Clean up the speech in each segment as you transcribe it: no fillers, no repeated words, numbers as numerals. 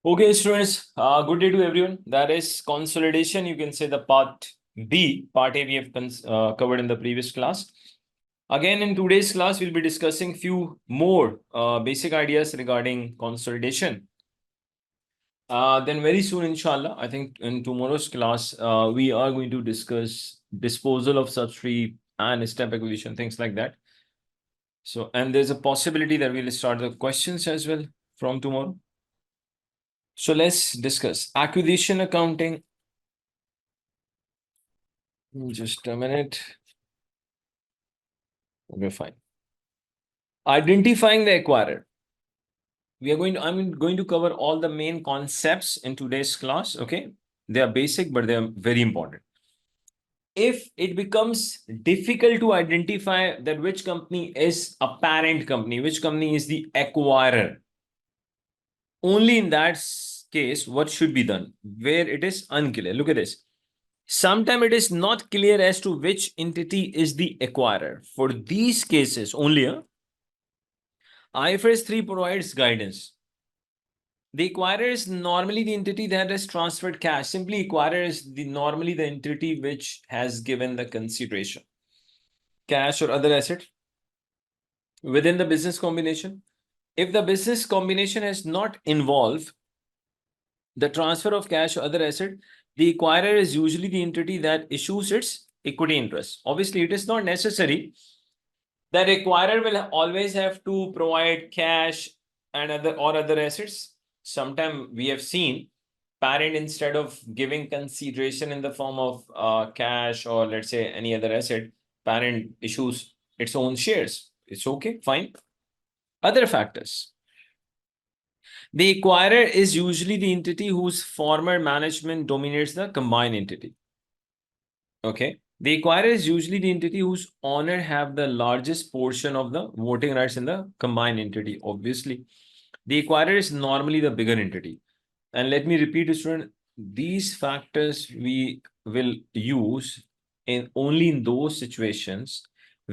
Okay, students, good day to everyone. That is consolidation. You can say the part B, part A we have covered in the previous class. Again, in today's class, we'll be discussing few more basic ideas regarding consolidation. Then very soon, inshallah, I think in tomorrow's class, we are going to discuss disposal of subsidy and step acquisition, things like that. So, and there's a possibility that we'll start the questions as well from tomorrow. So let's discuss acquisition accounting. Just a minute. Okay, fine. Identifying the acquirer. I'm going to cover all the main concepts in today's class. Okay. They are basic, but they are very important. If it becomes difficult to identify that which company is a parent company, which company is the acquirer, only in that case, what should be done? Where it is unclear. Look at this. Sometimes it is not clear as to which entity is the acquirer. For these cases only, IFRS 3 provides guidance. The acquirer is normally the entity that has transferred cash. Simply, acquirer is normally the entity which has given the consideration, cash or other asset within the business combination. If the business combination has not involved the transfer of cash or other asset, the acquirer is usually the entity that issues its equity interest. Obviously, it is not necessary that acquirer will always have to provide cash and other assets. Sometimes we have seen parent, instead of giving consideration in the form of cash or let's say any other asset, parent issues its own shares. It's okay, fine. Other factors. The acquirer is usually the entity whose former management dominates the combined entity. Okay. The acquirer is usually the entity whose owner have the largest portion of the voting rights in the combined entity. Obviously, the acquirer is normally the bigger entity. And let me repeat, student, these factors we will use in only in those situations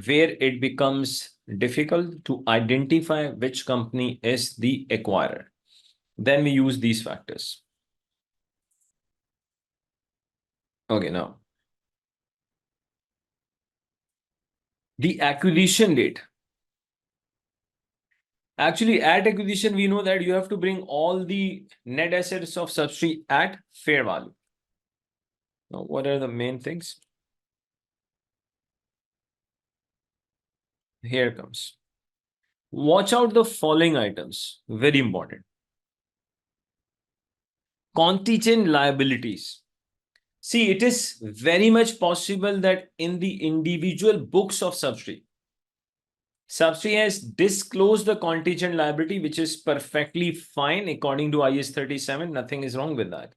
where it becomes difficult to identify which company is the acquirer. Then we use these factors. Okay, now the acquisition date. Actually, at acquisition, we know that you have to bring all the net assets of subsidiary at fair value. Now, what are the main things? Here comes. Watch out the following items. Very important. Contingent liabilities. See, it is very much possible that in the individual books of subsidiary has disclosed the contingent liability, which is perfectly fine according to IS 37. Nothing is wrong with that.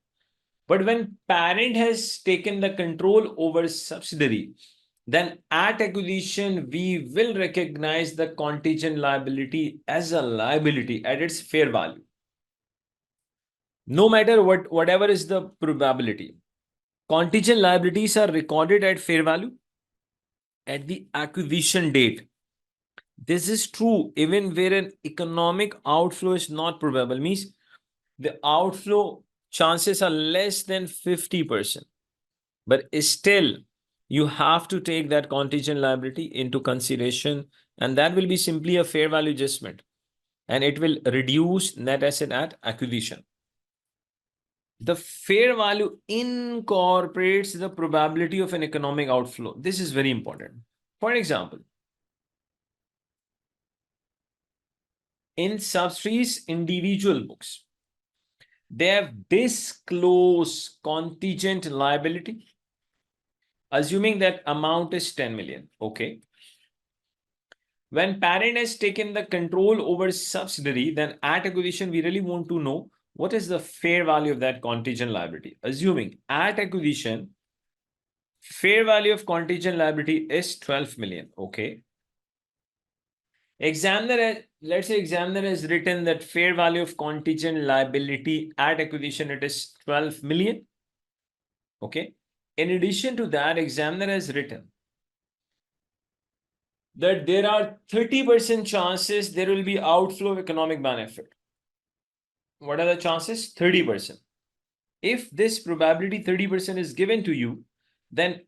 But when parent has taken the control over subsidiary, then at acquisition, we will recognize the contingent liability as a liability at its fair value. No matter whatever is the probability, contingent liabilities are recorded at fair value at the acquisition date. This is true even where an economic outflow is not probable, means the outflow chances are less than 50%. But still, you have to take that contingent liability into consideration, and that will be simply a fair value adjustment, and it will reduce net asset at acquisition. The fair value incorporates the probability of an economic outflow. This is very important. For example, in subsidiaries individual books, they have disclosed contingent liability, assuming that amount is 10 million. Okay. When parent has taken the control over subsidiary, then at acquisition, we really want to know what is the fair value of that contingent liability. Assuming at acquisition, fair value of contingent liability is 12 million. Okay. Let's say examiner has written that fair value of contingent liability at acquisition, it is 12 million. Okay. In addition to that, examiner has written that there are 30% chances there will be outflow of economic benefit. What are the chances? 30%. If this probability 30% is given to you, then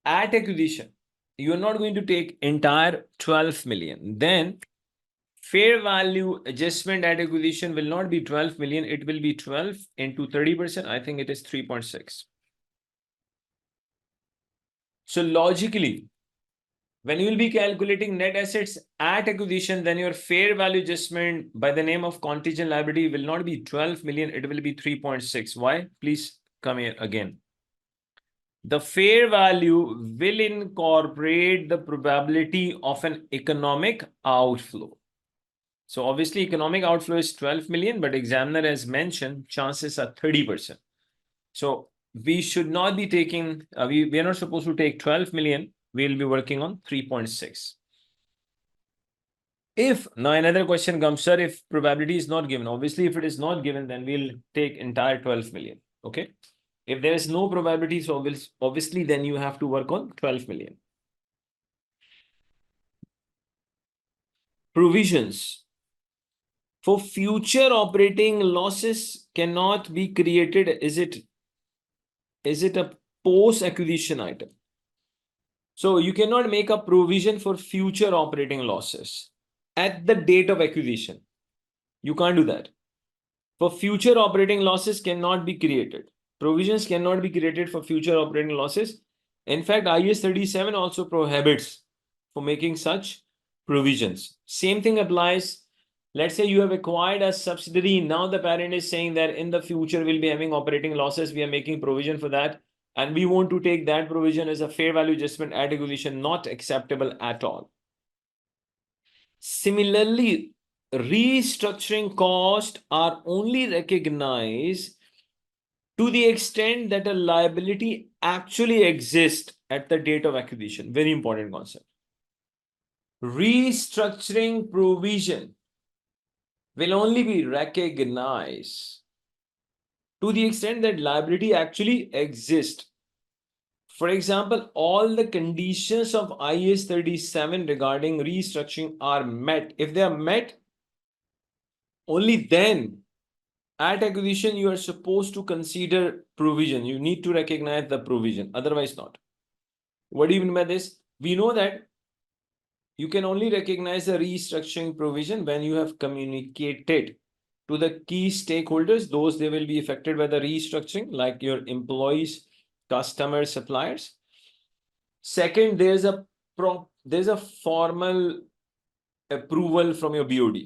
at acquisition, you are not going to take entire 12 million. Then fair value adjustment at acquisition will not be 12 million. It will be 12 into 30%. I think it is 3.6. So logically, when you will be calculating net assets at acquisition, then your fair value adjustment by the name of contingent liability will not be 12 million. It will be 3.6. Why? Please come here again. The fair value will incorporate the probability of an economic outflow. So obviously economic outflow is 12 million, but examiner has mentioned chances are 30%. So we should not be taking, we are not supposed to take 12 million. We'll be working on 3.6. If now another question comes, sir, if probability is not given, obviously if it is not given, then we'll take entire 12 million. Okay. If there is no probability, so obviously then you have to work on 12 million. Provisions for future operating losses cannot be created. Is it a post-acquisition item? So you cannot make a provision for future operating losses at the date of acquisition. You can't do that. For future operating losses cannot be created. Provisions cannot be created for future operating losses. In fact, IAS 37 also prohibits for making such provisions. Same thing applies. Let's say you have acquired a subsidiary. Now the parent is saying that in the future we'll be having operating losses. We are making provision for that. And we want to take that provision as a fair value adjustment at acquisition, not acceptable at all. Similarly, restructuring costs are only recognized to the extent that a liability actually exists at the date of acquisition. Very important concept. Restructuring provision will only be recognized to the extent that liability actually exists. For example, all the conditions of IAS 37 regarding restructuring are met. If they are met, only then at acquisition you are supposed to consider provision. You need to recognize the provision, otherwise not. What do you mean by this? We know that you can only recognize the restructuring provision when you have communicated to the key stakeholders, those they will be affected by the restructuring, like your employees, customers, suppliers. Second, there's a formal approval from your BOD.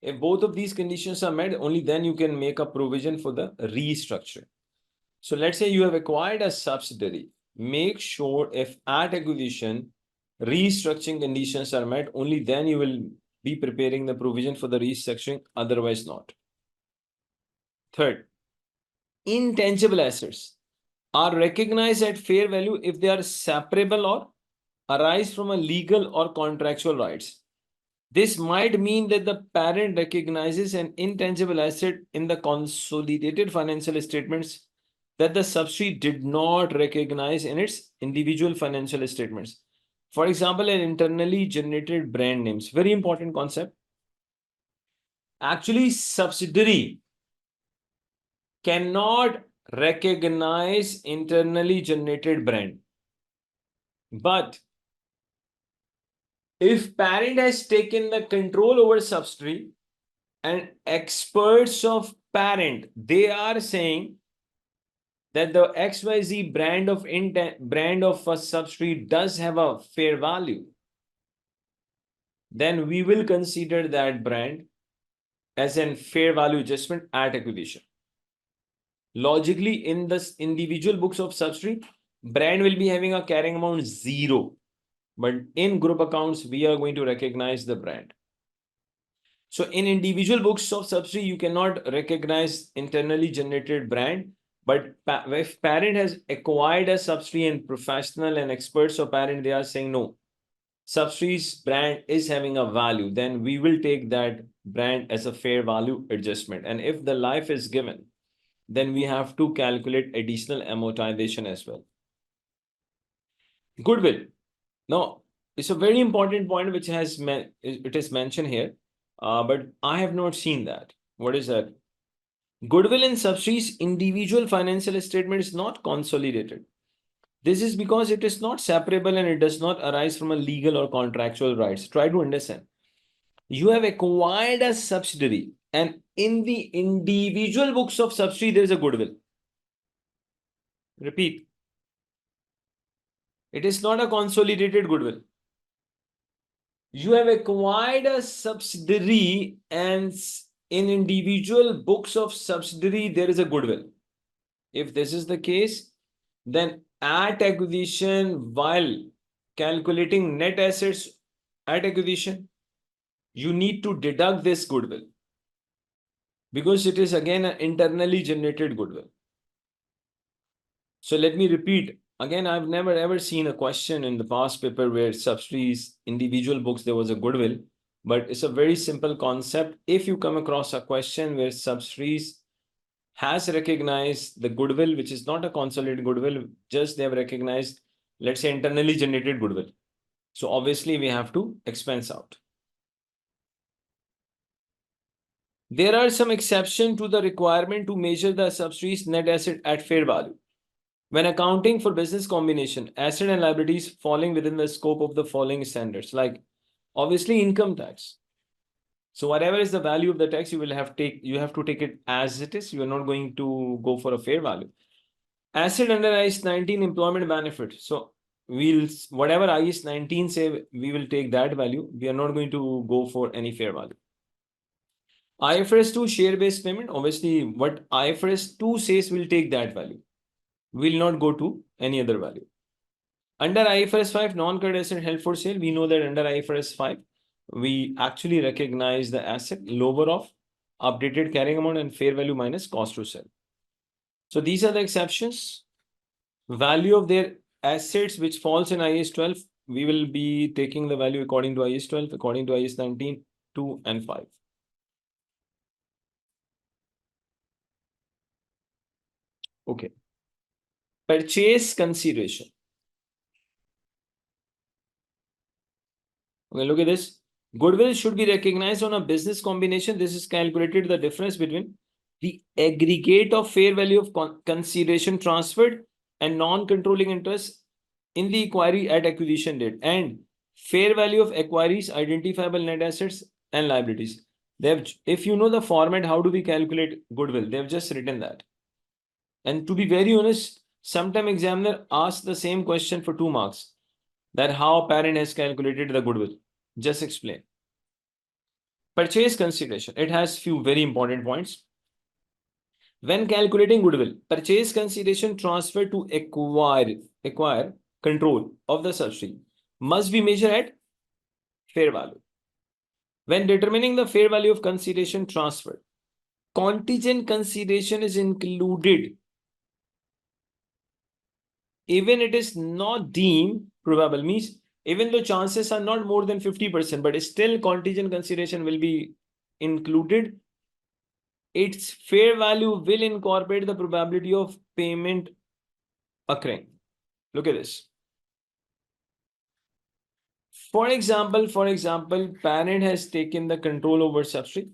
If both of these conditions are met, only then you can make a provision for the restructure. So let's say you have acquired a subsidiary. Make sure if at acquisition restructuring conditions are met, only then you will be preparing the provision for the restructuring, otherwise not. Third, intangible assets are recognized at fair value if they are separable or arise from a legal or contractual rights. This might mean that the parent recognizes an intangible asset in the consolidated financial statements that the subsidiary did not recognize in its individual financial statements. For example, an internally generated brand names. Very important concept. Actually, subsidiary cannot recognize internally generated brand. But if parent has taken the control over subsidiary and experts of parent, they are saying that the XYZ brand of a subsidiary does have a fair value, then we will consider that brand as a fair value adjustment at acquisition. Logically, in the individual books of subsidiary, brand will be having a carrying amount 0. But in group accounts, we are going to recognize the brand. So in individual books of subsidiary, you cannot recognize internally generated brand. But if parent has acquired a subsidiary and professional and experts of parent, they are saying, no, subsidiary's brand is having a value, then we will take that brand as a fair value adjustment. And if the life is given, then we have to calculate additional amortization as well. Goodwill. Now, it's a very important point which it is mentioned here. but I have not seen that. What is that? Goodwill in subsidiaries individual financial statement is not consolidated. This is because it is not separable and it does not arise from a legal or contractual rights. Try to understand. You have acquired a subsidiary, and in the individual books of subsidiary, there is a goodwill. Repeat. It is not a consolidated goodwill. You have acquired a subsidiary, and in individual books of subsidiary, there is a goodwill. If this is the case, then at acquisition, while calculating net assets at acquisition, you need to deduct this goodwill because it is again an internally generated goodwill. So let me repeat. Again, I've never ever seen a question in the past paper where subsidiaries, individual books, there was a goodwill, but it's a very simple concept. If you come across a question where subsidiaries has recognized the goodwill, which is not a consolidated goodwill, just they have recognized, let's say, internally generated goodwill. So obviously we have to expense out. There are some exceptions to the requirement to measure the subsidiary's net asset at fair value. When accounting for business combination, asset and liabilities falling within the scope of the following standards, like obviously income tax. So whatever is the value of the tax, you have to take it as it is. You are not going to go for a fair value. Asset under IAS 19 employment benefit. So whatever IAS 19 say, we will take that value. We are not going to go for any fair value. IFRS 2 share-based payment. Obviously, what IFRS 2 says, will take that value. Will not go to any other value. Under IFRS 5, non-current asset held for sale, we know that under IFRS 5, we actually recognize the asset lower of updated carrying amount and fair value minus cost to sell. So these are the exceptions. Value of their assets which falls in IAS 12, we will be taking the value according to IAS 12, according to IAS 19, 2 and 5. Okay. Purchase consideration. Okay, look at this. Goodwill should be recognized on a business combination. This is calculated the difference between the aggregate of fair value of consideration transferred and non-controlling interest in the inquiry at acquisition date and fair value of acquirees identifiable net assets and liabilities. If you know the format, how do we calculate goodwill? They've just written that. And to be very honest, sometime examiner asks the same question for 2 marks, that how parent has calculated the goodwill. Just explain. Purchase consideration. It has few very important points. When calculating goodwill, purchase consideration transferred to acquire control of the subsidiary must be measured at fair value. When determining the fair value of consideration transferred, contingent consideration is included even it is not deemed probable, means even though chances are not more than 50%, but still contingent consideration will be included. Its fair value will incorporate the probability of payment occurring. Look at this. For example, parent has taken the control over subsidiary.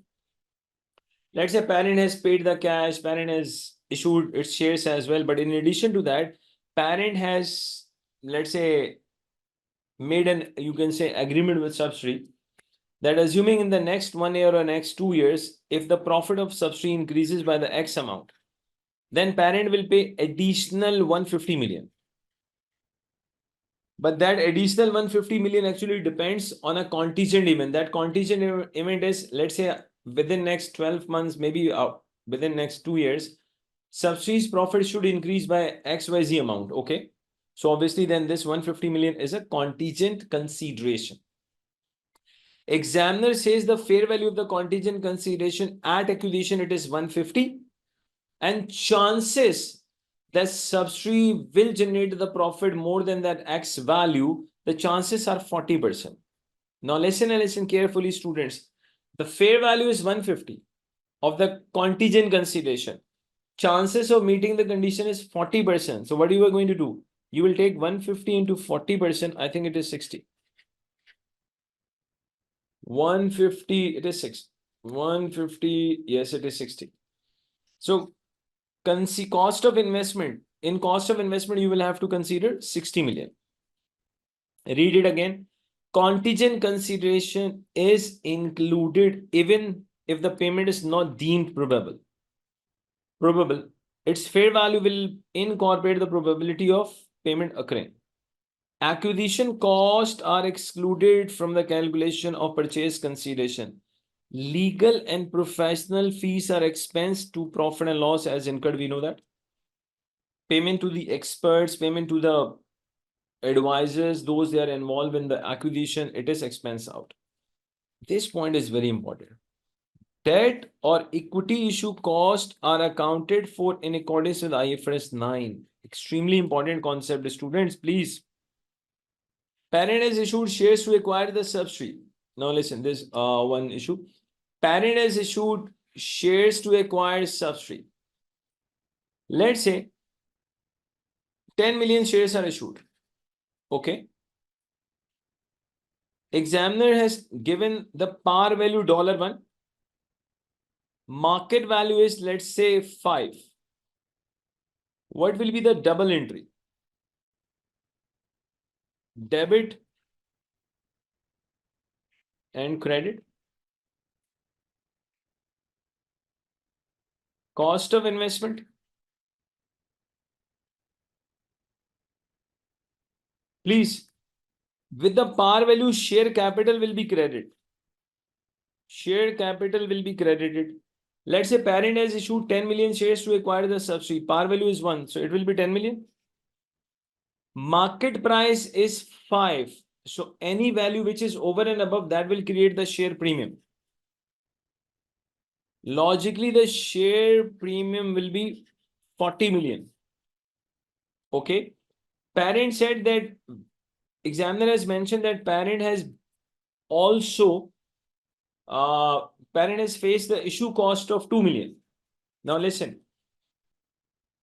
Let's say parent has paid the cash, parent has issued its shares as well. But in addition to that, parent has, let's say, made an, you can say, agreement with subsidiary that assuming in the next 1 year or next 2 years, if the profit of subsidiary increases by the X amount, then parent will pay additional 150 million. But that additional 150 million actually depends on a contingent event. That contingent event is, let's say, within next 12 months, maybe within next 2 years, subsidiary's profit should increase by XYZ amount. Okay. So obviously then this 150 million is a contingent consideration. Examiner says the fair value of the contingent consideration at acquisition, it is 150, and chances that subsidiary will generate the profit more than that X value, the chances are 40%. Now listen and listen carefully, students. The fair value is 150 of the contingent consideration. Chances of meeting the condition is 40%. So what you are going to do? You will take 150 into 40%. I think it is 60. 150, it is 6. 150, yes, it is 60. So cost of investment. In cost of investment, you will have to consider 60 million. Read it again. Contingent consideration is included even if the payment is not deemed probable. Its fair value will incorporate the probability of payment occurring. Acquisition costs are excluded from the calculation of purchase consideration. Legal and professional fees are expensed to profit and loss as incurred. We know that. Payment to the experts, payment to the advisors, those they are involved in the acquisition, it is expense out. This point is very important. Debt or equity issue costs are accounted for in accordance with IFRS 9. Extremely important concept, students, please. Parent has issued shares to acquire the subsidiary. Now listen, this one issue. Parent has issued shares to acquire subsidiary. Let's say 10 million shares are issued. Okay. Examiner has given the par value $1. Market value is, let's say, 5. What will be the double entry? Debit and credit. Cost of investment. Please, with the par value, share capital will be credited. Share capital will be credited. Let's say parent has issued 10 million shares to acquire the subsidiary. Par value is 1. So it will be 10 million. Market price is 5. So any value which is over and above that will create the share premium. Logically, the share premium will be 40 million. Okay. Parent said that, examiner has mentioned that parent has also, parent has faced the issue cost of 2 million. Now listen,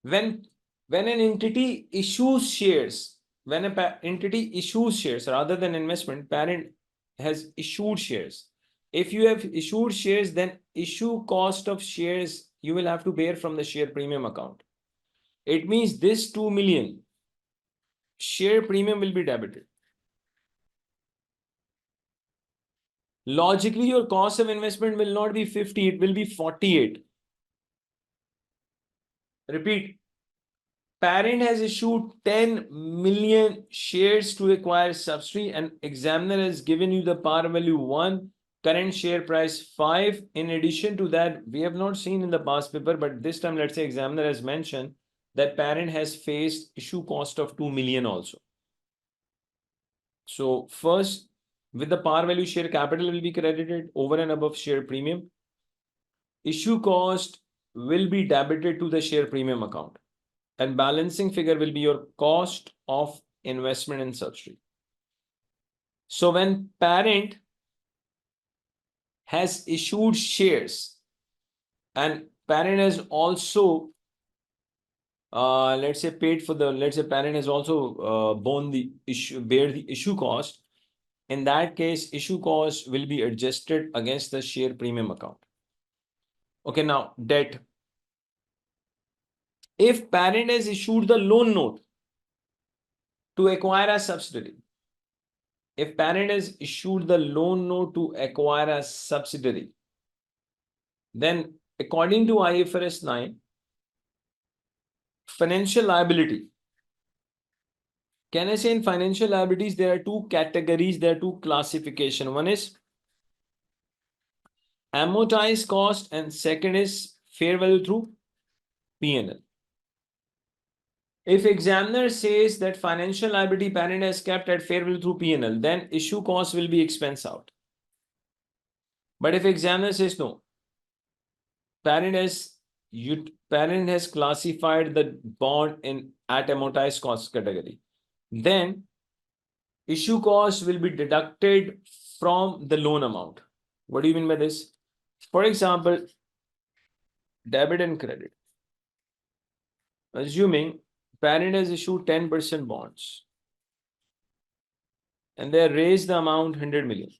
when an entity issues shares, when an entity issues shares rather than investment, parent has issued shares. If you have issued shares, then issue cost of shares you will have to bear from the share premium account. It means this 2 million share premium will be debited. Logically, your cost of investment will not be 50, it will be 48. Repeat. Parent has issued 10 million shares to acquire subsidiary, and examiner has given you the par value 1, current share price 5. In addition to that, we have not seen in the past paper, but this time, let's say examiner has mentioned that parent has faced issue cost of 2 million also. So first, with the par value, share capital will be credited over and above share premium. Issue cost will be debited to the share premium account, and balancing figure will be your cost of investment in subsidiary. So when parent has issued shares and parent has also, let's say paid for the, let's say parent has also borne the issue, bear the issue cost. In that case, issue cost will be adjusted against the share premium account. Okay, now debt. If parent has issued the loan note to acquire a subsidiary, if parent has issued the loan note to acquire a subsidiary, then according to IFRS 9, financial liability. Can I say in financial liabilities, there are two categories, there are two classifications. One is amortized cost and second is fair value through P&L. If examiner says that financial liability parent has kept at fair value through P&L, then issue cost will be expense out. But if examiner says no, parent has classified the bond in at amortized cost category, then issue cost will be deducted from the loan amount. What do you mean by this? For example, debit and credit. Assuming parent has issued 10% bonds and they raised the amount 100 million.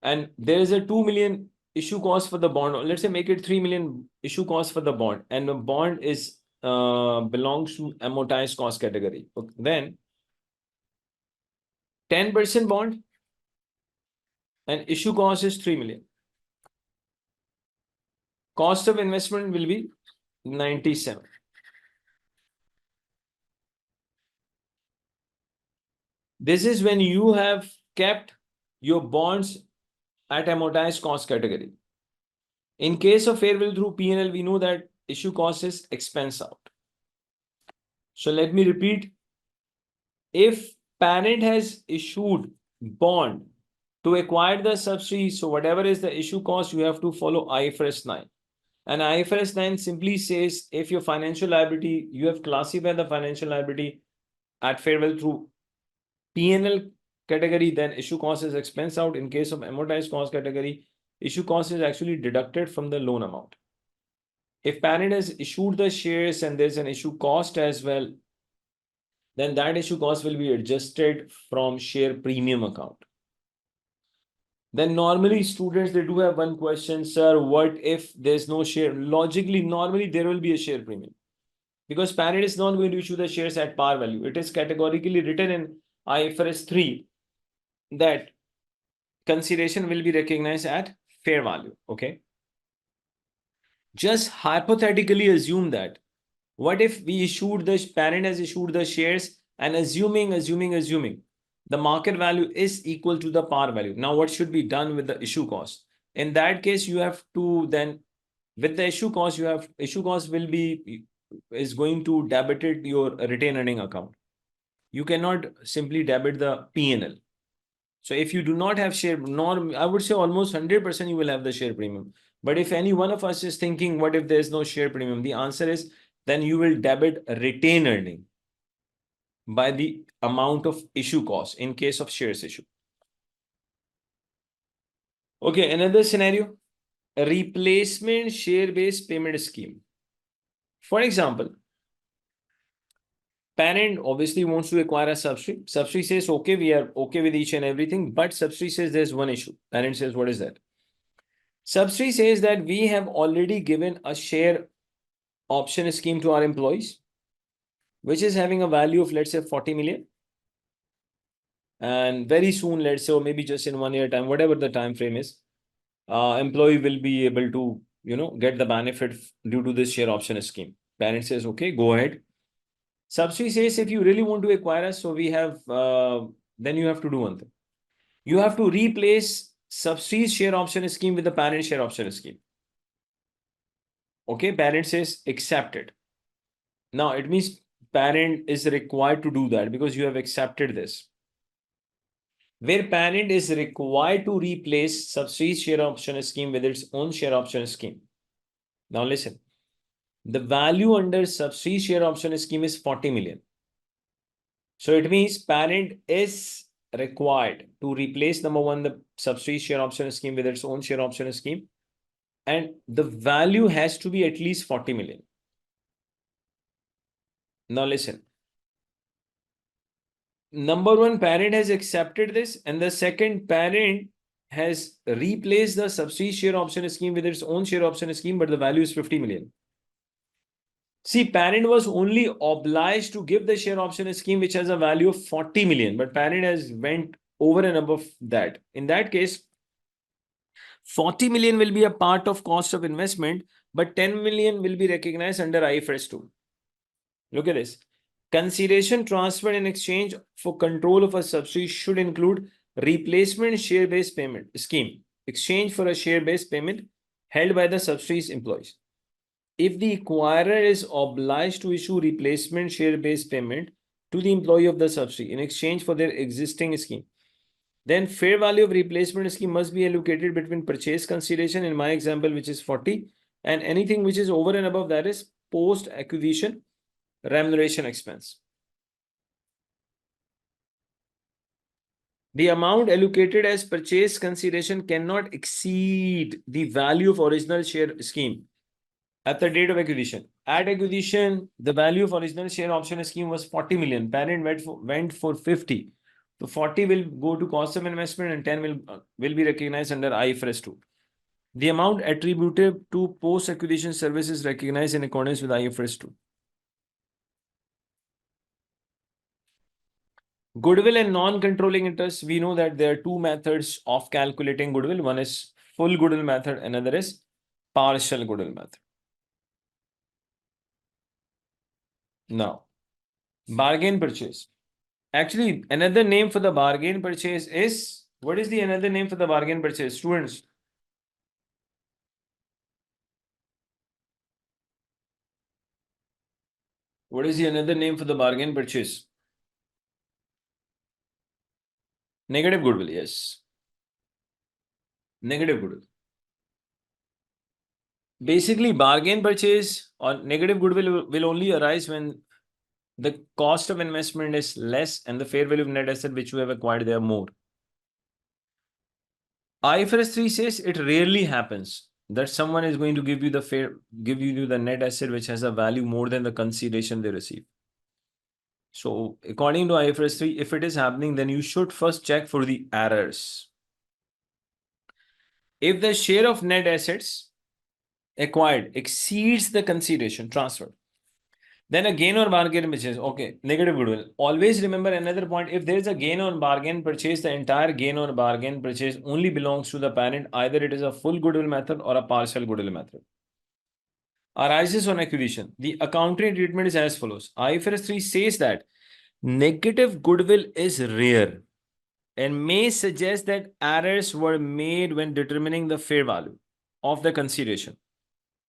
and there is a 2 million issue cost for the bond. Let's say make it 3 million issue cost for the bond, and the bond is belongs to amortized cost category. Okay. Then 10% bond and issue cost is 3 million. Cost of investment will be 97. This is when you have kept your bonds at amortized cost category. In case of fair value through P&L, we know that issue cost is expense out. So let me repeat. If parent has issued bond to acquire the subsidy, so whatever is the issue cost, you have to follow IFRS 9. And IFRS 9 simply says if your financial liability, you have classified the financial liability at fair value through P&L category, then issue cost is expense out. In case of amortized cost category, issue cost is actually deducted from the loan amount. If parent has issued the shares and there's an issue cost as well, then that issue cost will be adjusted from share premium account. Then normally students, they do have one question, sir, what if there's no share? Logically, normally there will be a share premium because parent is not going to issue the shares at par value. It is categorically written in IFRS 3 that consideration will be recognized at fair value. Okay. Just hypothetically assume that. What if we issued the parent has issued the shares and assuming the market value is equal to the par value. Now, what should be done with the issue cost? In that case, you have to then, with the issue cost, issue cost will be is going to debit it your retained earning account. You cannot simply debit the P&L. So if you do not have share, I would say almost 100% you will have the share premium. But if any one of us is thinking, what if there's no share premium? The answer is then you will debit retained earning by the amount of issue cost in case of shares issue. Okay, another scenario, a replacement share-based payment scheme. For example, parent obviously wants to acquire a subsidiary. Subsidiary says, okay, we are okay with each and everything, but subsidiary says there's one issue. Parent says, what is that? Subsidiary says that we have already given a share option scheme to our employees, which is having a value of, let's say, 40 million. And very soon, let's say, or maybe just in 1 year time, whatever the time frame is, employee will be able to, get the benefit due to this share option scheme. Parent says, okay, go ahead. Subsidiary says, if you really want to acquire us, so we have, then you have to do one thing. You have to replace subsidiary share option scheme with the parent share option scheme. Okay, parent says accepted. Now it means parent is required to do that because you have accepted this. Where parent is required to replace subsidiary share option scheme with its own share option scheme. Now listen, the value under subsidiary share option scheme is 40 million. So it means parent is required to replace number one, the subsidiary share option scheme with its own share option scheme. And the value has to be at least 40 million. Now listen. Number one, parent has accepted this, and the second, parent has replaced the subsidiary share option scheme with its own share option scheme, but the value is 50 million. See, parent was only obliged to give the share option scheme which has a value of 40 million, but parent has went over and above that. In that case, 40 million will be a part of cost of investment, but 10 million will be recognized under IFRS 2. Look at this. Consideration transferred in exchange for control of a subsidiary should include replacement share-based payment scheme, exchange for a share-based payment held by the subsidiary's employees. If the acquirer is obliged to issue replacement share-based payment to the employee of the subsidiary in exchange for their existing scheme, then fair value of replacement scheme must be allocated between purchase consideration, in my example, which is 40, and anything which is over and above that is post-acquisition remuneration expense. The amount allocated as purchase consideration cannot exceed the value of original share scheme at the date of acquisition. At acquisition, the value of original share option scheme was 40 million. Parent went for 50. So 40 will go to cost of investment and 10 will be recognized under IFRS 2. The amount attributed to post-acquisition services recognized in accordance with IFRS 2. Goodwill and non-controlling interest, we know that there are two methods of calculating goodwill. One is full goodwill method, another is partial goodwill method. Now, bargain purchase. Actually, another name for the bargain purchase is, what is the another name for the bargain purchase, students? What is the another name for the bargain purchase? Negative goodwill, yes. Negative goodwill. Basically, bargain purchase or negative goodwill will only arise when the cost of investment is less and the fair value of net asset which you have acquired they are more. IFRS 3 says it rarely happens that someone is going to give you the net asset which has a value more than the consideration they receive. So according to IFRS 3, if it is happening, then you should first check for the errors. If the share of net assets acquired exceeds the consideration transferred, then a gain or bargain purchase, okay, negative goodwill. Always remember another point, if there is a gain on bargain purchase, the entire gain or bargain purchase only belongs to the parent. Either it is a full goodwill method or a partial goodwill method. Arises on acquisition. The accounting treatment is as follows. IFRS 3 says that negative goodwill is rare and may suggest that errors were made when determining the fair value of the consideration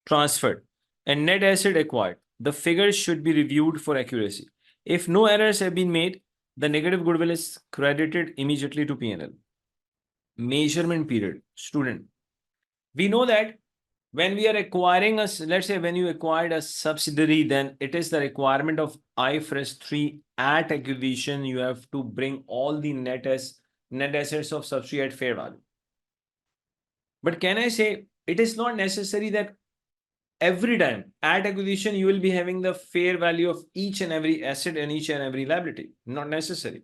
transferred and net asset acquired. The figures should be reviewed for accuracy. If no errors have been made, the negative goodwill is credited immediately to P&L. Measurement period. Student, we know that when we are acquiring let's say when you acquired a subsidiary, then it is the requirement of IFRS 3 at acquisition. You have to bring all the net assets of subsidiary at fair value. But can I say it is not necessary that every time at acquisition you will be having the fair value of each and every asset and each and every liability? Not necessary.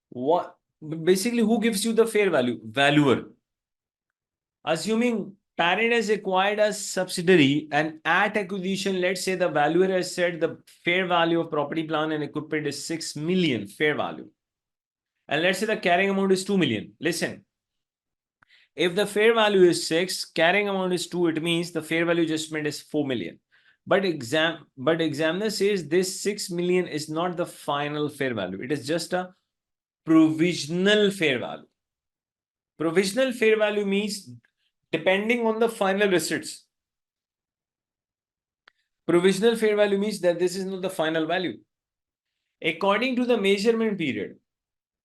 What basically who gives you the fair value? Valuer. Assuming parent has acquired a subsidiary and at acquisition, let's say the valuer has said the fair value of property, plant and equipment is 6 million fair value. And let's say the carrying amount is 2 million. Listen, if the fair value is 6, carrying amount is 2, it means the fair value adjustment is 4 million. But examiner says this 6 million is not the final fair value. It is just a provisional fair value. Provisional fair value means depending on the final receipts. Provisional fair value means that this is not the final value. According to the measurement period,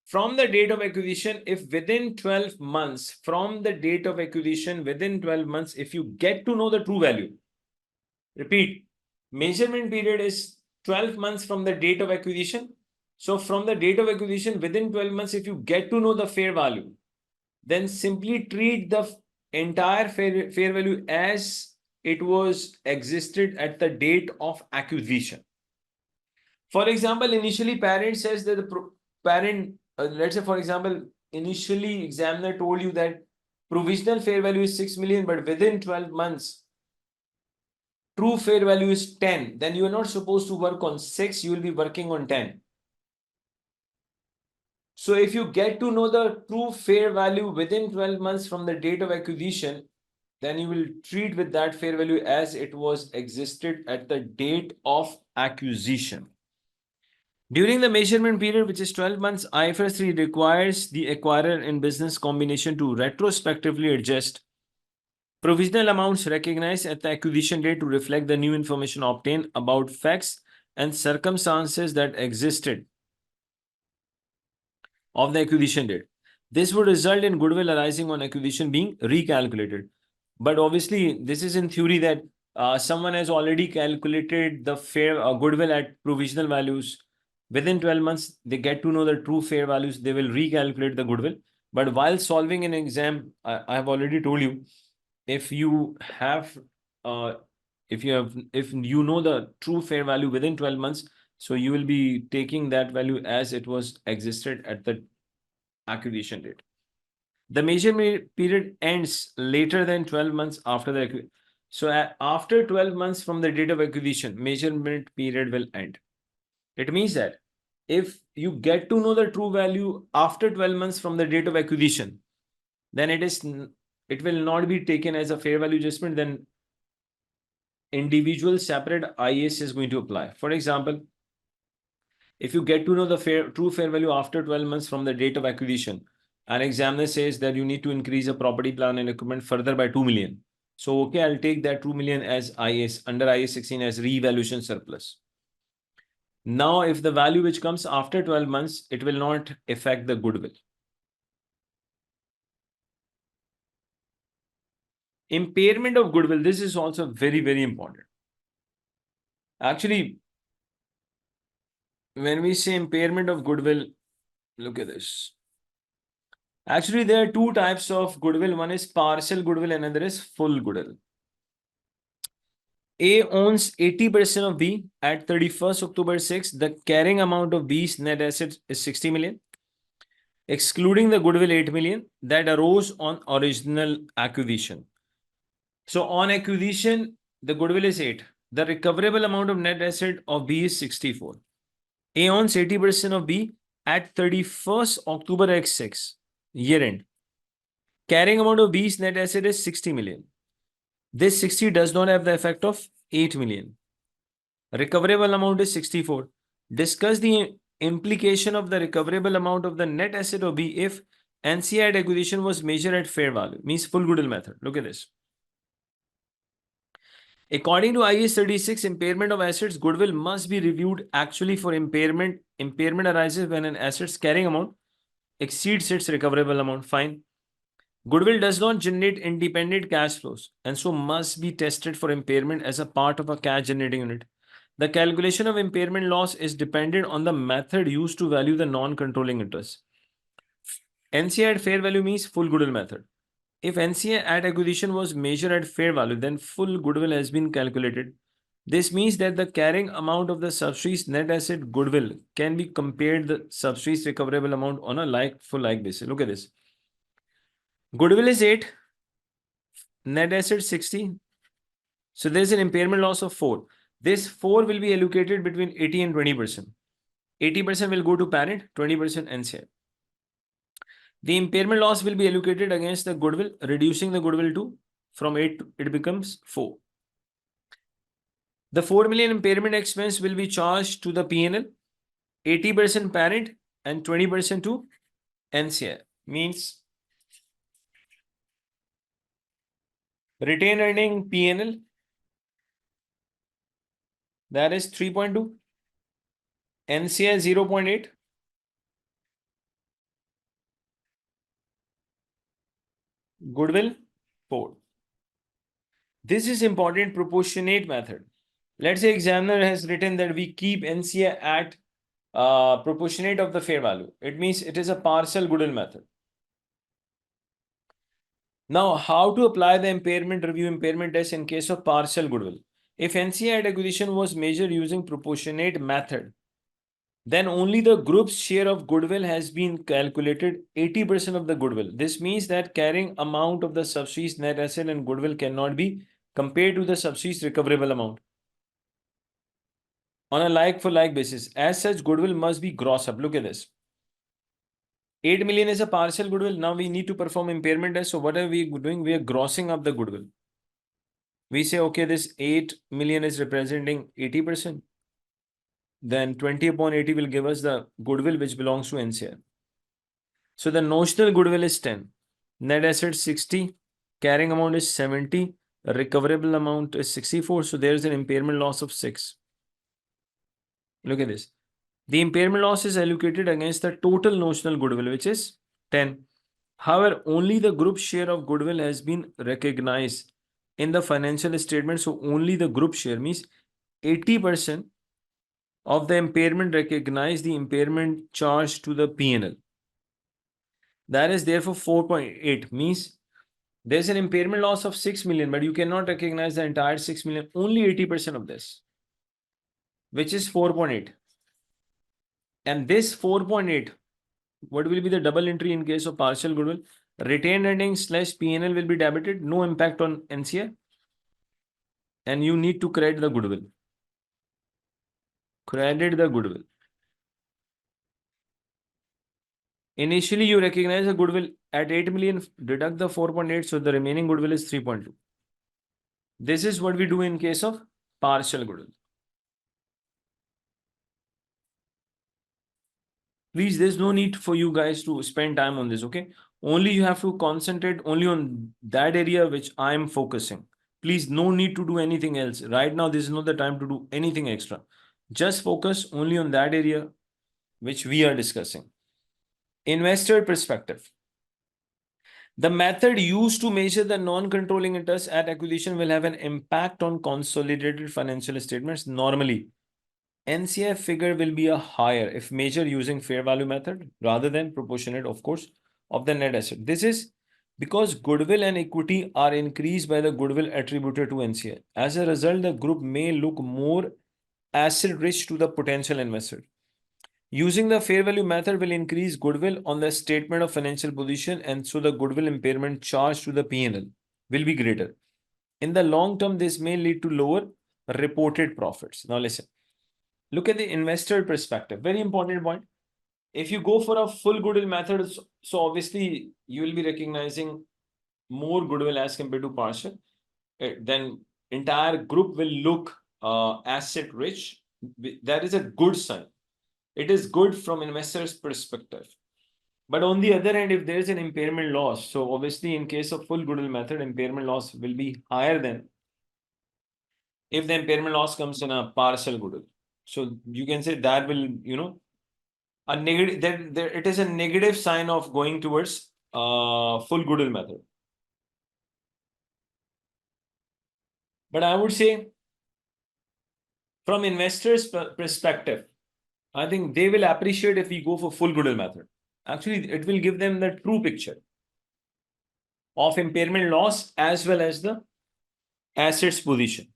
from the date of acquisition, if within 12 months, from the date of acquisition, within 12 months, if you get to know the true value, repeat, measurement period is 12 months from the date of acquisition. So from the date of acquisition, within 12 months, if you get to know the fair value, then simply treat the entire fair value as it was existed at the date of acquisition. For example, initially parent says that the parent, let's say for example, initially examiner told you that provisional fair value is 6 million, but within 12 months, true fair value is 10. Then you are not supposed to work on 6, you will be working on 10. So if you get to know the true fair value within 12 months from the date of acquisition, then you will treat with that fair value as it was existed at the date of acquisition. During the measurement period, which is 12 months, IFRS 3 requires the acquirer and business combination to retrospectively adjust provisional amounts recognized at the acquisition date to reflect the new information obtained about facts and circumstances that existed of the acquisition date. This would result in goodwill arising on acquisition being recalculated. But obviously, this is in theory that someone has already calculated the fair goodwill at provisional values. Within 12 months, they get to know the true fair values. They will recalculate the goodwill. But while solving an exam, I have already told you, if you have, if you know the true fair value within 12 months, So you will be taking that value as it was existed at the acquisition date. The measurement period ends later than 12 months after the acquisition. So after 12 months from the date of acquisition, measurement period will end. It means that if you get to know the true value after 12 months from the date of acquisition, then it will not be taken as a fair value adjustment. Then individual separate IAS is going to apply. For example, if you get to know the true fair value after 12 months from the date of acquisition, an examiner says that you need to increase a property, plant and equipment further by 2 million. So, okay, I'll take that 2 million as IAS under IAS 16 as revaluation surplus. Now, if the value which comes after 12 months, it will not affect the goodwill. Impairment of goodwill, this is also very, very important. Actually, when we say impairment of goodwill, look at this. Actually, there are two types of goodwill. One is partial goodwill, and another is full goodwill. A owns 80% of B at 31st October 6. The carrying amount of B's net assets is 60 million, excluding the goodwill 8 million that arose on original acquisition. So on acquisition, the goodwill is 8. The recoverable amount of net asset of B is 64. A owns 80% of B at 31st October X6, year end. Carrying amount of B's net asset is 60 million. This 60 does not have the effect of 8 million. Recoverable amount is 64. Discuss the implication of the recoverable amount of the net asset of B if NCI at acquisition was measured at fair value, means full goodwill method. Look at this. According to IAS 36, impairment of assets, goodwill must be reviewed actually for impairment. Impairment arises when an asset's carrying amount exceeds its recoverable amount. Fine. Goodwill does not generate independent cash flows and so must be tested for impairment as a part of a cash generating unit. The calculation of impairment loss is dependent on the method used to value the non-controlling interest. NCI at fair value means full goodwill method. If NCI at acquisition was measured at fair value, then full goodwill has been calculated. This means that the carrying amount of the subsidiary's net asset goodwill can be compared the subsidiary's recoverable amount on a like-for-like basis. Look at this. Goodwill is 8, net asset 60. So there's an impairment loss of 4. This 4 will be allocated between 80 and 20%. 80% will go to parent, 20% NCI. The impairment loss will be allocated against the goodwill, reducing the goodwill to from 8 it becomes 4. The 4 million impairment expense will be charged to the P&L, 80% parent and 20% to NCI. Means retained earning P&L, that is 3.2, NCI 0.8, goodwill 4. This is important proportionate method. Let's say examiner has written that we keep NCI at proportionate of the fair value. It means it is a partial goodwill method. Now, how to apply the impairment review impairment test in case of partial goodwill? If NCI at acquisition was measured using proportionate method, then only the group's share of goodwill has been calculated, 80% of the goodwill. This means that carrying amount of the subsidiary's net asset and goodwill cannot be compared to the subsidiary's recoverable amount on a like-for-like basis. As such, goodwill must be grossed up. Look at this. 8 million is a partial goodwill. Now we need to perform impairment test. So what are we doing? We are grossing up the goodwill. We say, okay, this 8 million is representing 80%. Then 20 upon 80 will give us the goodwill which belongs to NCI. So the notional goodwill is 10. Net asset 60. Carrying amount is 70. Recoverable amount is 64. So there's an impairment loss of 6. Look at this. The impairment loss is allocated against the total notional goodwill, which is 10. However, only the group share of goodwill has been recognized in the financial statement. So only the group share means 80% of the impairment recognize the impairment charge to the P&L. That is therefore 4.8 means there's an impairment loss of 6 million, but you cannot recognize the entire 6 million, only 80% of this, which is 4.8. And this 4.8, what will be the double entry in case of partial goodwill? Retained earnings slash P&L will be debited, no impact on NCA. And you need to credit the goodwill. Credit the goodwill. Initially, you recognize the goodwill at 8 million, deduct the 4.8, so the remaining goodwill is 3.2. This is what we do in case of partial goodwill. Please, there's no need for you guys to spend time on this, okay? Only you have to concentrate only on that area which I'm focusing. Please, no need to do anything else. Right now, this is not the time to do anything extra. Just focus only on that area which we are discussing. Investor perspective. The method used to measure the non-controlling interest at acquisition will have an impact on consolidated financial statements. Normally, NCF figure will be a higher if measured using fair value method rather than proportionate, of course, of the net asset. This is because goodwill and equity are increased by the goodwill attributed to NCF. As a result, the group may look more asset rich to the potential investor. Using the fair value method will increase goodwill on the statement of financial position, and so the goodwill impairment charge to the P&L will be greater. In the long term, this may lead to lower reported profits. Now listen, look at the investor perspective. Very important point. If you go for a full goodwill method, so obviously you will be recognizing more goodwill as compared to partial. Then entire group will look asset rich. That is a good sign. It is good from investors' perspective. But on the other hand, if there is an impairment loss, so obviously in case of full goodwill method, impairment loss will be higher than if the impairment loss comes in a partial goodwill. So you can say that will, a negative, it is a negative sign of going towards full goodwill method. But I would say from investors' perspective, I think they will appreciate if we go for full goodwill method. Actually, it will give them the true picture of impairment loss as well as the assets position.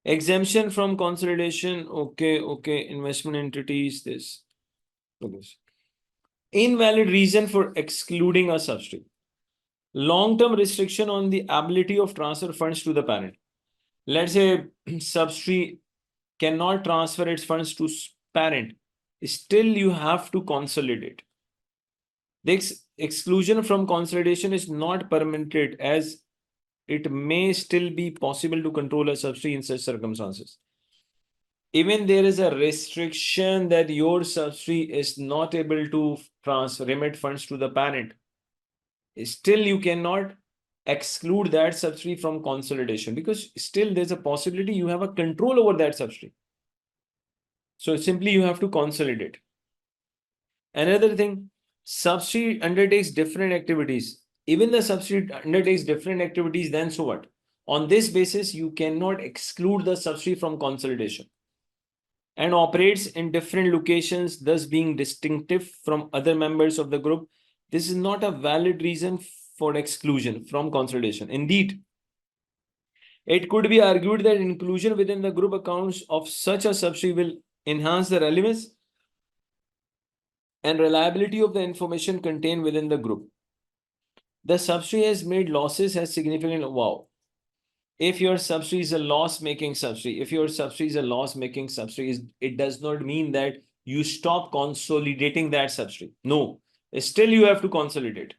Exemption from consolidation. Okay. Investment entities, this. Invalid reason for excluding a subsidiary. Long-term restriction on the ability of transfer funds to the parent. Let's say subsidiary cannot transfer its funds to parent. Still, you have to consolidate. The exclusion from consolidation is not permitted, as it may still be possible to control a subsidiary in such circumstances. Even there is a restriction that your subsidiary is not able to remit funds to the parent, still you cannot exclude that subsidiary from consolidation, because still there's a possibility you have a control over that subsidiary. So simply you have to consolidate. Another thing, subsidiary undertakes different activities. Even the subsidiary undertakes different activities, then so what? On this basis, you cannot exclude the subsidiary from consolidation and operates in different locations, thus being distinctive from other members of the group. This is not a valid reason for exclusion from consolidation. Indeed, it could be argued that inclusion within the group accounts of such a subsidiary will enhance the relevance and reliability of the information contained within the group. The subsidiary has made losses has significant. Wow. If your subsidiary is a loss-making subsidiary, it does not mean that you stop consolidating that subsidiary. No, still you have to consolidate.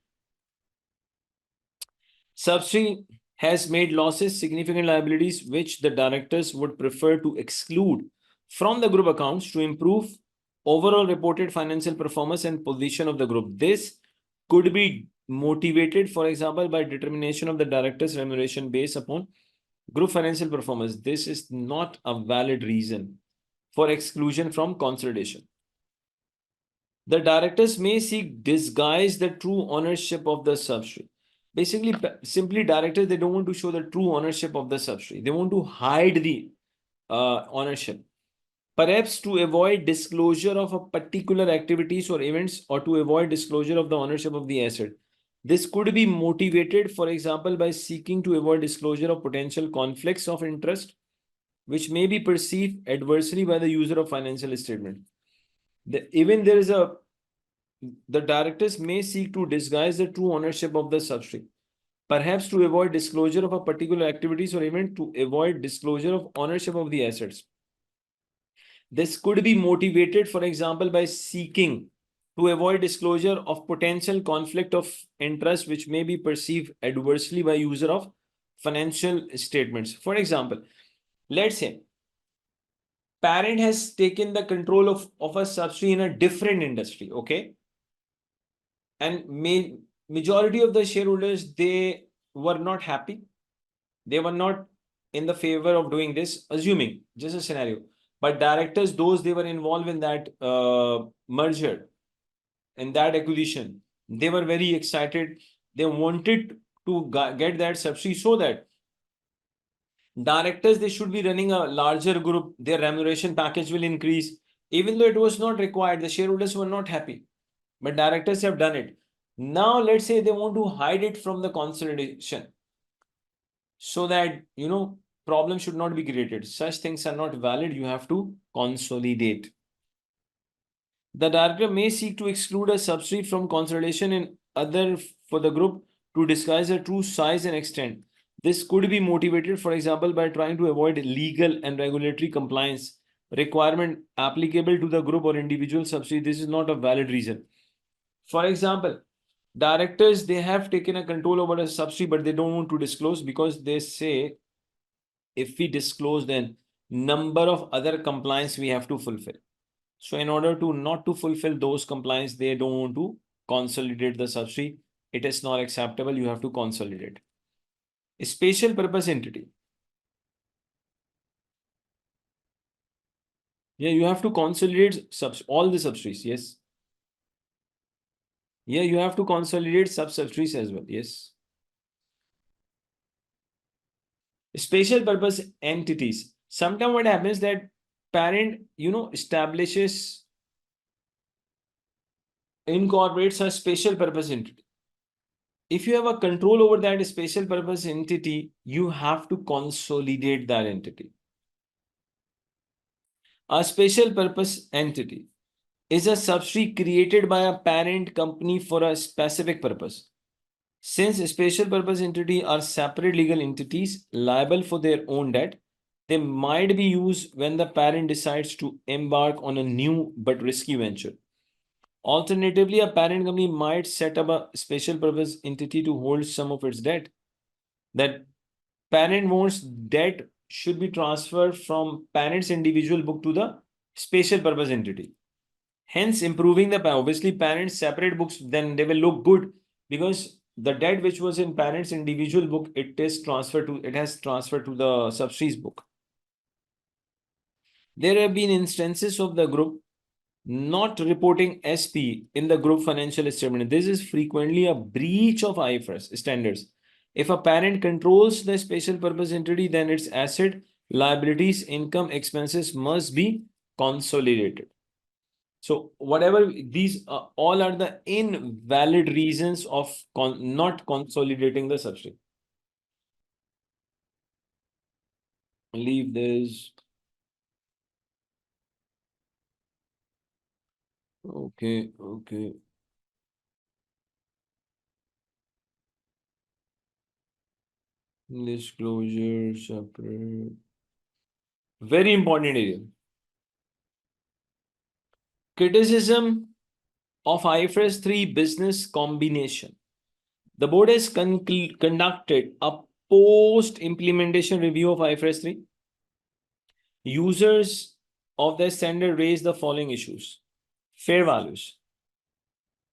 Subsidiary has made losses, significant liabilities, which the directors would prefer to exclude from the group accounts to improve overall reported financial performance and position of the group. This could be motivated, for example, by determination of the director's remuneration based upon group financial performance. This is not a valid reason for exclusion from consolidation. The directors may seek disguise the true ownership of the subsidiary. Basically, simply directors, they don't want to show the true ownership of the subsidiary. They want to hide the ownership. Perhaps to avoid disclosure of a particular activities or events, or to avoid disclosure of the ownership of the asset. This could be motivated, for example, by seeking to avoid disclosure of potential conflicts of interest which may be perceived adversely by the user of financial statement. Even there is the directors may seek to disguise the true ownership of the subsidiary, perhaps to avoid disclosure of a particular activities or even to avoid disclosure of ownership of the assets. This could be motivated, for example, by seeking to avoid disclosure of potential conflict of interest which may be perceived adversely by user of financial statements. For example, let's say parent has taken the control of a subsidiary in a different industry, okay? And majority of the shareholders, they were not happy. They were not in the favor of doing this, assuming just a scenario. But directors, those they were involved in that merger, in that acquisition, they were very excited. They wanted to get that subsidy so that directors, they should be running a larger group. Their remuneration package will increase. Even though it was not required, the shareholders were not happy. But directors have done it. Now, let's say they want to hide it from the consolidation so that, problem should not be created. Such things are not valid. You have to consolidate. The director may seek to exclude a subsidiary from consolidation in other for the group to disguise the true size and extent. This could be motivated, for example, by trying to avoid legal and regulatory compliance requirement applicable to the group or individual subsidiary. This is not a valid reason. For example, directors, they have taken a control over a subsidiary, but they don't want to disclose because they say if we disclose, then number of other compliance we have to fulfill. So in order to not to fulfill those compliance, they don't want to consolidate the subsidiary. It is not acceptable. You have to consolidate. A special purpose entity. Yeah, you have to consolidate all the subsidiaries. Yes. Yeah, you have to consolidate subsidiaries as well. Yes. Special purpose entities. Sometimes what happens that parent, establishes, incorporates a special purpose entity. If you have a control over that special purpose entity, you have to consolidate that entity. A special purpose entity is a subsidiary created by a parent company for a specific purpose. Since special purpose entities are separate legal entities liable for their own debt, they might be used when the parent decides to embark on a new but risky venture. Alternatively, a parent company might set up a special purpose entity to hold some of its debt. That parent wants debt should be transferred from parent's individual book to the special purpose entity. Hence, improving the obviously parents separate books, then they will look good because the debt which was in parents individual book, it has transferred to the subsidiaries book. There have been instances of the group not reporting SP in the group financial statement. This is frequently a breach of IFRS standards. If a parent controls the special purpose entity, then its asset, liabilities, income, expenses must be consolidated. So whatever these all are the invalid reasons of not consolidating the subsidiary. Leave this. Okay, okay. Disclosure separate. Very important area. Criticism of IFRS 3 business combination. The board has conducted a post-implementation review of IFRS 3. Users of the standard raised the following issues. Fair values.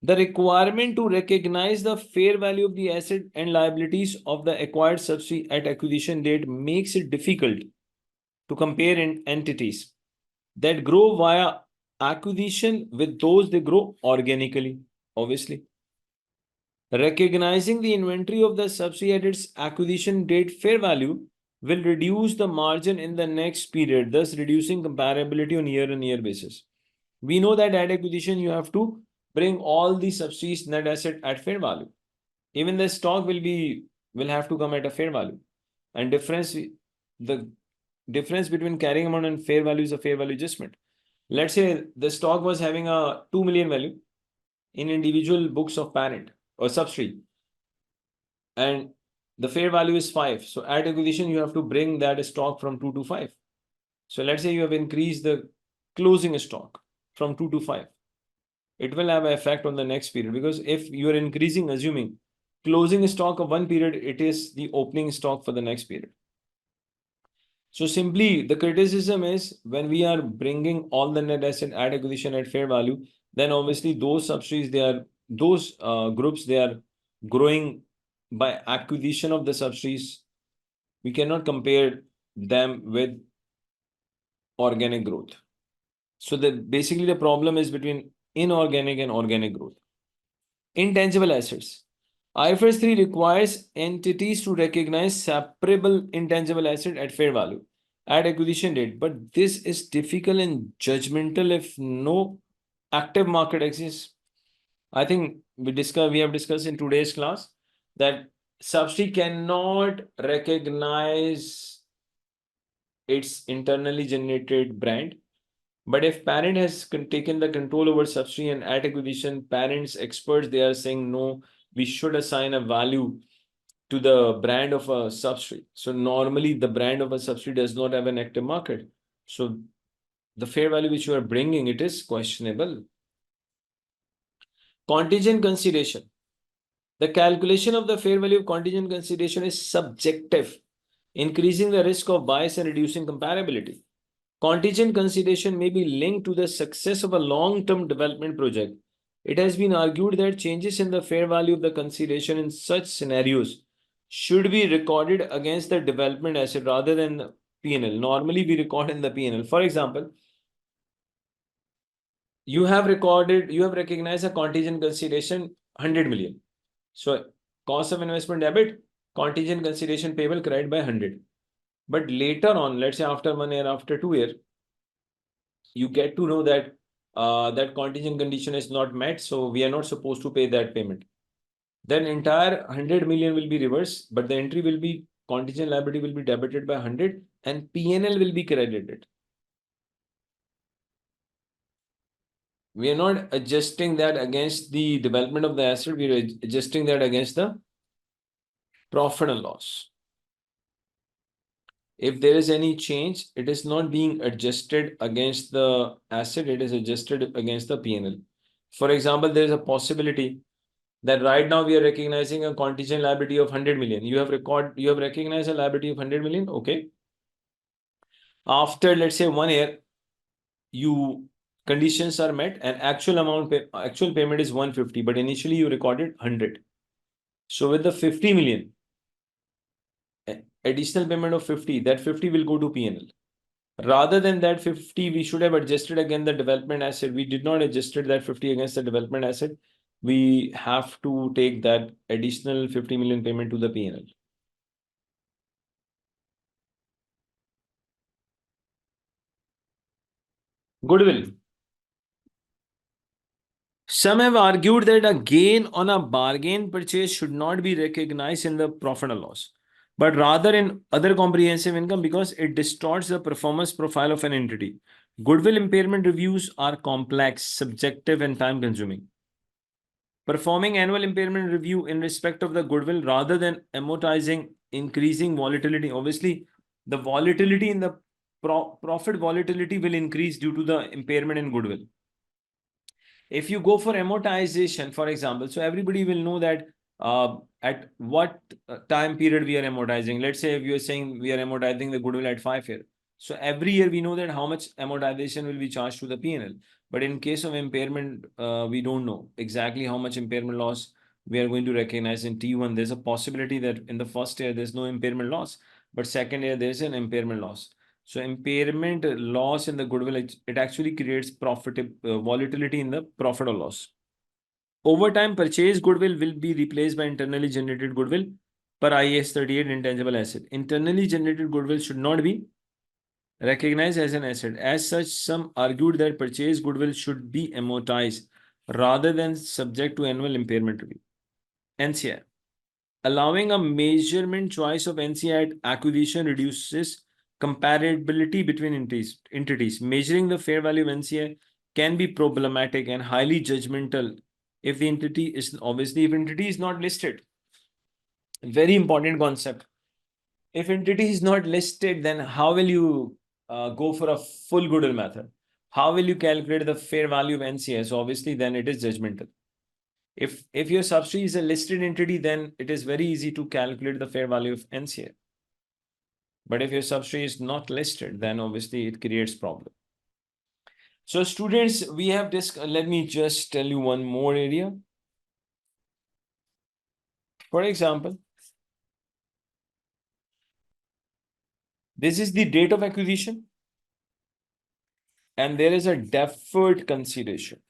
The requirement to recognize the fair value of the asset and liabilities of the acquired subsidiary at acquisition date makes it difficult to compare entities that grow via acquisition with those they grow organically, obviously. Recognizing the inventory of the subsidiary at its acquisition date fair value will reduce the margin in the next period, thus reducing comparability on year-on-year basis. We know that at acquisition, you have to bring all the subsidiaries net asset at fair value. Even the stock will have to come at a fair value. And difference, the difference between carrying amount and fair value is a fair value adjustment. Let's say the stock was having a 2 million value in individual books of parent or subsidiary, and the fair value is 5. So at acquisition, you have to bring that stock from 2 to 5. So let's say you have increased the closing stock from 2 to 5. It will have an effect on the next period, because if you are increasing, assuming closing stock of one period, it is the opening stock for the next period. So simply the criticism is, when we are bringing all the net asset at acquisition at fair value, then obviously those subsidiaries, those groups, they are growing by acquisition of the subsidiaries. We cannot compare them with organic growth. So basically the problem is between inorganic and organic growth. Intangible assets. IFRS 3 requires entities to recognize separable intangible asset at fair value at acquisition date, but this is difficult and judgmental if no active market exists. I think we have discussed in today's class that subsidiary cannot recognize its internally generated brand. But if parent has taken the control over subsidiary and at acquisition, parents, experts, they are saying, no, we should assign a value to the brand of a subsidiary. So normally the brand of a subsidiary does not have an active market. So the fair value which you are bringing, it is questionable. Contingent consideration. The calculation of the fair value of contingent consideration is subjective, increasing the risk of bias and reducing comparability. Contingent consideration may be linked to the success of a long-term development project. It has been argued that changes in the fair value of the consideration in such scenarios should be recorded against the development asset rather than the P&L. Normally, we record in the P&L. For example, you have recognized a contingent consideration 100 million. So cost of investment debit, contingent consideration payable credited by 100. But later on, let's say after 1 year, after 2 years, you get to know that that contingent condition is not met, so we are not supposed to pay that payment. Then entire 100 million will be reversed, but the entry will be contingent liability will be debited by 100 and P&L will be credited. We are not adjusting that against the development of the asset, we are adjusting that against the profit and loss. If there is any change, it is not being adjusted against the asset, it is adjusted against the P&L. For example, there is a possibility that right now we are recognizing a contingent liability of 100 million. You have recognized a liability of 100 million. Okay. After, let's say, 1 year, conditions are met and actual payment is 150, but initially you recorded 100. So with the 50 million, additional payment of 50, that 50 will go to P&L. Rather than that 50, we should have adjusted again the development asset. We did not adjusted that 50 against the development asset. We have to take that additional 50 million payment to the P&L. Goodwill. Some have argued that a gain on a bargain purchase should not be recognized in the profit and loss, but rather in other comprehensive income because it distorts the performance profile of an entity. Goodwill impairment reviews are complex, subjective, and time consuming. Performing annual impairment review in respect of the goodwill rather than amortizing increasing volatility. Obviously, the volatility in the profit volatility will increase due to the impairment in goodwill. If you go for amortization, for example, so everybody will know that at what time period we are amortizing. Let's say if you are saying we are amortizing the goodwill at 5 years. So every year we know that how much amortization will be charged to the P&L. But in case of impairment, we don't know exactly how much impairment loss we are going to recognize in T1. There's a possibility that in the first year there's no impairment loss, but second year there's an impairment loss. So impairment loss in the goodwill, it actually creates volatility in the profit or loss. Over time, purchased goodwill will be replaced by internally generated goodwill per IAS 38 intangible asset. Internally generated goodwill should not be recognized as an asset. As such, some argued that purchased goodwill should be amortized rather than subject to annual impairment review. NCI. Allowing a measurement choice of NCI at acquisition reduces comparability between entities. Measuring the fair value of NCA can be problematic and highly judgmental if the entity is obviously if entity is not listed. Very important concept. If entity is not listed, then how will you go for a full goodwill method? How will you calculate the fair value of NCA? So obviously, then it is judgmental. If your subsidiary is a listed entity, then it is very easy to calculate the fair value of NCA. But if your subsidiary is not listed, then obviously it creates problem. So students, we have this. Let me just tell you one more area. For example, this is the date of acquisition, and there is a deferred consideration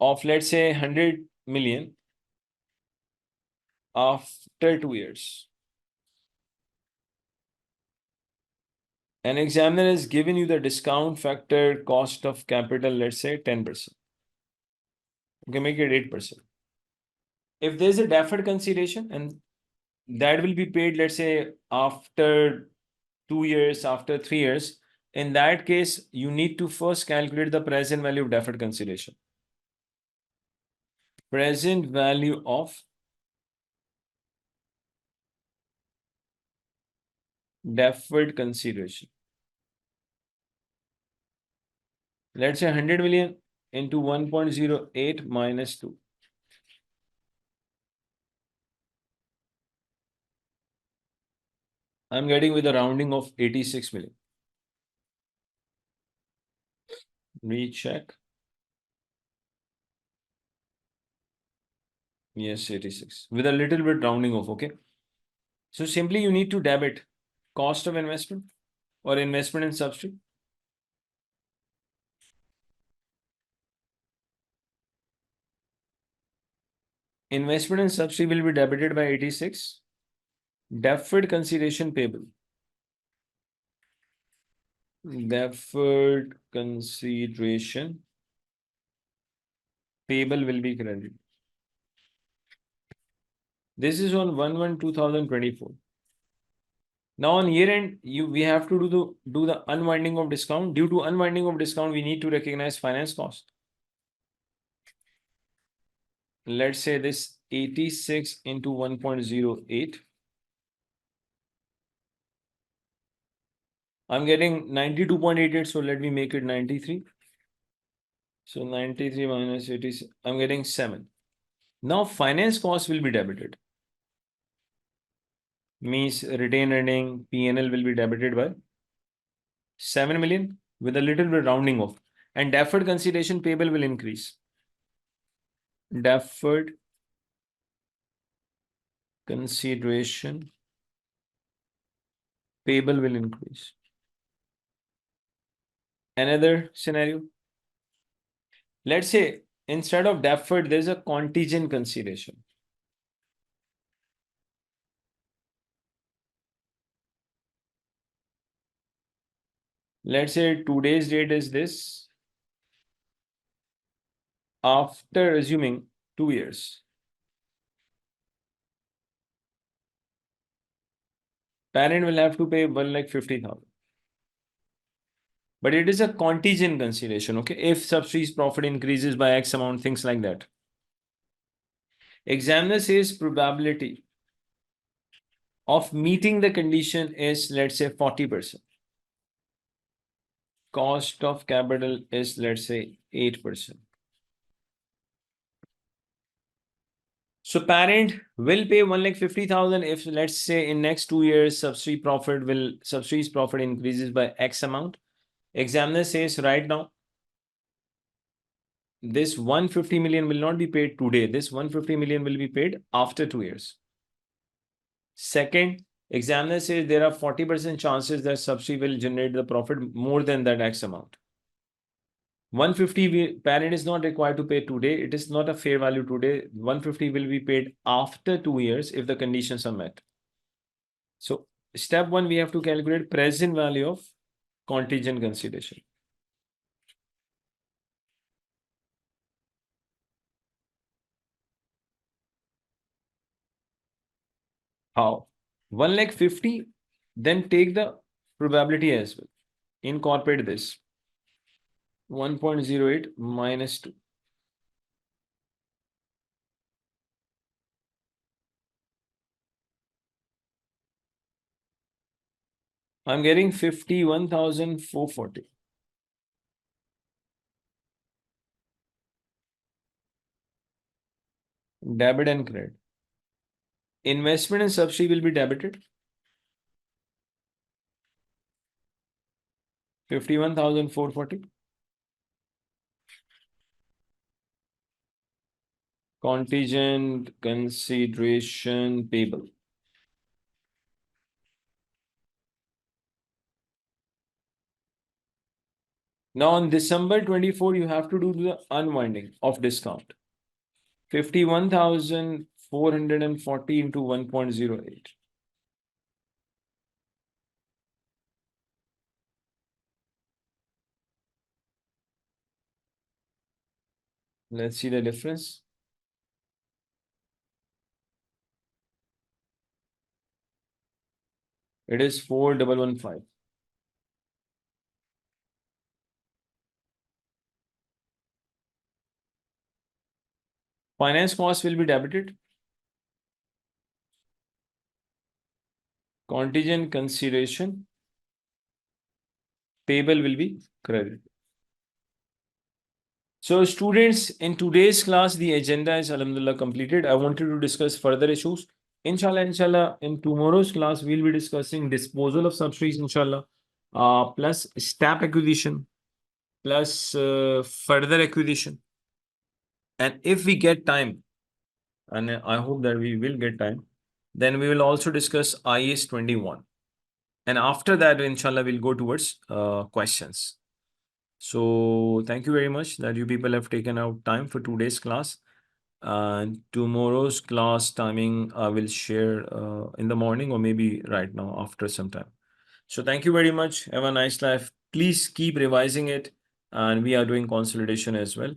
of, let's say, 100 million after 2 years. An examiner has given you the discount factor cost of capital, let's say 10%. You can make it 8%. If there's a deferred consideration and that will be paid, let's say, after 2 years, after 3 years, in that case, you need to first calculate the present value of deferred consideration. Present value of deferred consideration. Let's say 100 million into 1.08 minus 2. I'm getting with a rounding of 86 million. Recheck. Yes, 86. With a little bit rounding off, okay? So simply you need to debit cost of investment or investment in subsidy. Investment in subsidy will be debited by 86. Deferred consideration payable. Deferred consideration payable will be credited. This is on 1/1/2024. Now on year end, we have to do the unwinding of discount. Due to unwinding of discount, we need to recognize finance cost. Let's say this 86 into 1.08. I'm getting 92.88, so let me make it 93. So 93 minus 86, I'm getting 7. Now finance cost will be debited. Means retained earning, P&L will be debited by 7 million with a little bit rounding off. And deferred consideration payable will increase. Deferred consideration payable will increase. Another scenario. Let's say instead of deferred, there's a contingent consideration. Let's say today's date is this. After assuming 2 years, parent will have to pay 1,50,000. But it is a contingent consideration, okay? If subsidies profit increases by X amount, things like that. Examiner says probability of meeting the condition is, let's say, 40%. Cost of capital is, let's say, 8%. So parent will pay 1,50,000 if, let's say, in next 2 years, subsidies profit increases by X amount. Examiner says right now, this 150 million will not be paid today. This 150 million will be paid after 2 years. Second, examiner says there are 40% chances that subsidy will generate the profit more than that X amount. 150 parent is not required to pay today. It is not a fair value today. 150 will be paid after 2 years if the conditions are met. So step 1, we have to calculate present value of contingent consideration. How? 1 lakh 50, then take the probability as well. Incorporate this. 1.08 minus 2. I'm getting 51,440. Debit and credit. Investment and subsidy will be debited. 51,440. Contingent consideration payable. Now on December 24, you have to do the unwinding of discount. 51,440 into 1.08. Let's see the difference. It is 4,115. Finance cost will be debited. Contingent consideration payable will be credited. So students, in today's class, the agenda is Alhamdulillah completed. I wanted to discuss further issues. Inshallah, in tomorrow's class, we'll be discussing disposal of subsidies, inshallah, plus step acquisition, plus further acquisition. And if we get time, and I hope that we will get time, then we will also discuss IS 21. And after that, inshallah, we'll go towards questions. So thank you very much that you people have taken out time for today's class. And tomorrow's class timing I will share in the morning or maybe right now after some time. So thank you very much. Have a nice life. Please keep revising it. And we are doing consolidation as well.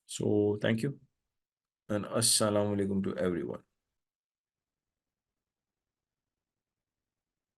So thank you. And assalamu alaikum to everyone.